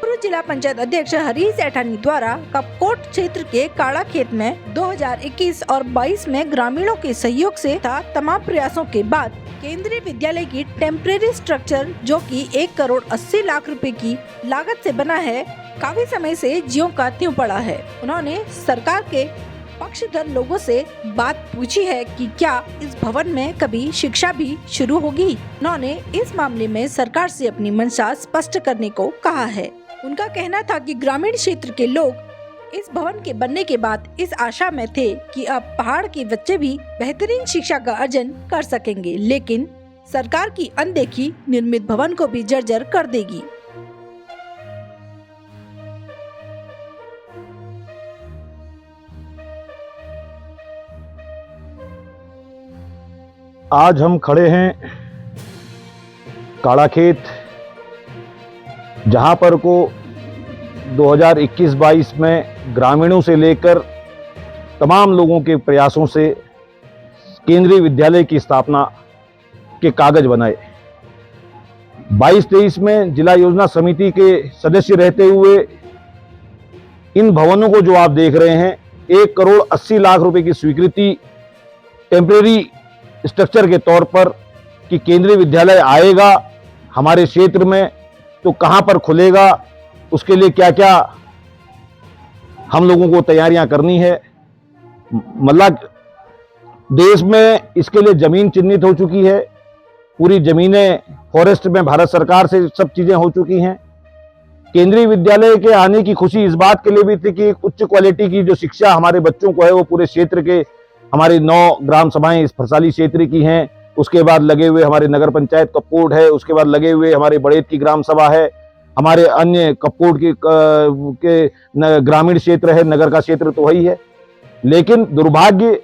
पूर्व जिला पंचायत अध्यक्ष हरीश ऐठानी द्वारा कपकोट क्षेत्र के काड़ा खेत में 2021 और 22 में ग्रामीणों के सहयोग से तथा तमाम प्रयासों के बाद केंद्रीय विद्यालय की टेम्परेरी स्ट्रक्चर जो कि 1 करोड़ 80 लाख रुपए की लागत से बना है, काफी समय से ज्यों का त्यों पड़ा है। उन्होंने सरकार के पक्षधर लोगों से बात पूछी है कि क्या इस भवन में कभी शिक्षा भी शुरू होगी। उन्होंने इस मामले में सरकार से अपनी मंशा स्पष्ट करने को कहा है। उनका कहना था कि ग्रामीण क्षेत्र के लोग इस भवन के बनने के बाद इस आशा में थे कि अब पहाड़ के बच्चे भी बेहतरीन शिक्षा का अर्जन कर सकेंगे, लेकिन सरकार की अनदेखी निर्मित भवन को भी जर्जर कर देगी। आज हम खड़े हैं काड़ा खेत, जहां पर को 2021-22 में ग्रामीणों से लेकर तमाम लोगों के प्रयासों से केंद्रीय विद्यालय की स्थापना के कागज बनाए। 22-23 में जिला योजना समिति के सदस्य रहते हुए इन भवनों को जो आप देख रहे हैं 1 करोड़ 80 लाख रुपए की स्वीकृति टेम्परेरी स्ट्रक्चर के तौर पर कि केंद्रीय विद्यालय आएगा हमारे क्षेत्र में तो कहां पर खुलेगा, उसके लिए क्या क्या हम लोगों को तैयारियां करनी है। मतलब देश में इसके लिए जमीन चिन्हित हो चुकी है, पूरी जमीनें फॉरेस्ट में भारत सरकार से सब चीजें हो चुकी हैं। केंद्रीय विद्यालय के आने की खुशी इस बात के लिए भी थी कि उच्च क्वालिटी की जो शिक्षा हमारे बच्चों को है वो पूरे क्षेत्र के हमारी 9 ग्राम सभाएं इस फरसाली क्षेत्र की हैं, उसके बाद लगे हुए हमारे नगर पंचायत कपकोट है, उसके बाद लगे हुए हमारे बड़ेत की ग्राम सभा है, हमारे अन्य कपकोट के ग्रामीण क्षेत्र है, नगर का क्षेत्र तो वही है। लेकिन दुर्भाग्य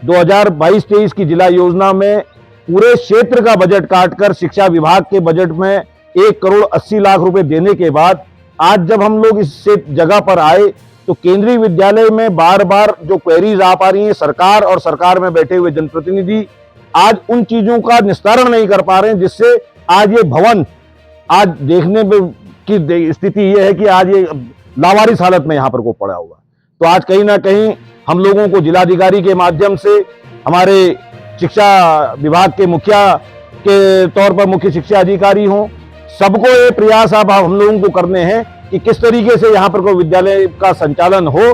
2022-23 की जिला योजना में पूरे क्षेत्र का बजट काटकर शिक्षा विभाग के बजट में 1 करोड़ 80 लाख रुपए देने के बाद आज जब हम लोग इस जगह पर आए तो केंद्रीय विद्यालय में बार बार जो क्वेरीज आ पा रही हैं, सरकार और सरकार में बैठे हुए जनप्रतिनिधि आज उन चीजों का निस्तारण नहीं कर पा रहे हैं, जिससे आज ये भवन आज देखने में की स्थिति ये है कि आज ये लावारिस हालत में यहाँ पर को पड़ा हुआ। तो आज कहीं ना कहीं हम लोगों को जिलाधिकारी के माध्यम से हमारे शिक्षा विभाग के मुखिया के तौर पर मुख्य शिक्षा अधिकारी हों, सबको ये प्रयास अब हम लोगों को करने हैं कि किस तरीके से यहाँ पर कोई विद्यालय का संचालन हो।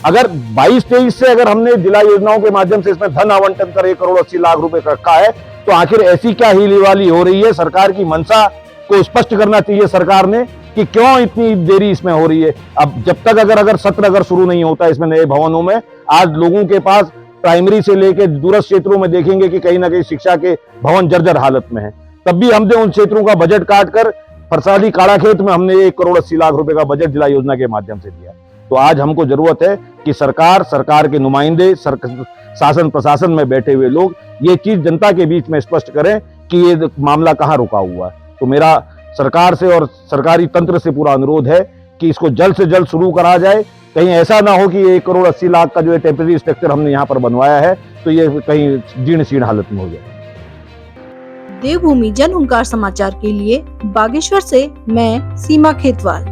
अगर 22-23 से अगर हमने जिला योजनाओं के माध्यम से इसमें धन आवंटन कर 1 करोड़ 80 लाख रुपए रखा है तो आखिर ऐसी क्या हीलीवाली हो रही है। सरकार की मंशा को स्पष्ट करना चाहिए सरकार ने कि क्यों इतनी देरी इसमें हो रही है। अब जब तक अगर सत्र अगर शुरू नहीं होता इसमें नए भवनों में, आज लोगों के पास प्राइमरी से लेकर दूरस्थ क्षेत्रों में देखेंगे कि कहीं ना कहीं शिक्षा के भवन जर्जर हालत में है। तब भी हमने उन क्षेत्रों का बजट काटकर फरसाली काड़ा खेत में हमने 1 करोड़ 80 लाख रुपए का बजट जिला योजना के माध्यम से दिया। तो आज हमको जरूरत है कि सरकार के नुमाइंदे शासन प्रशासन में बैठे हुए लोग ये चीज जनता के बीच में स्पष्ट करें कि ये मामला कहाँ रुका हुआ है। तो मेरा सरकार से और सरकारी तंत्र से पूरा अनुरोध है कि इसको जल्द से जल्द शुरू करा जाए। कहीं ऐसा ना हो कि 1 करोड़ 80 लाख का जो टेम्परेरी स्ट्रक्चर हमने यहाँ पर बनवाया है तो ये कहीं जीर्ण शीर्ण हालत में हो जाए। देवभूमि जन हुंकार समाचार के लिए बागेश्वर से मैं सीमा खेतवाल।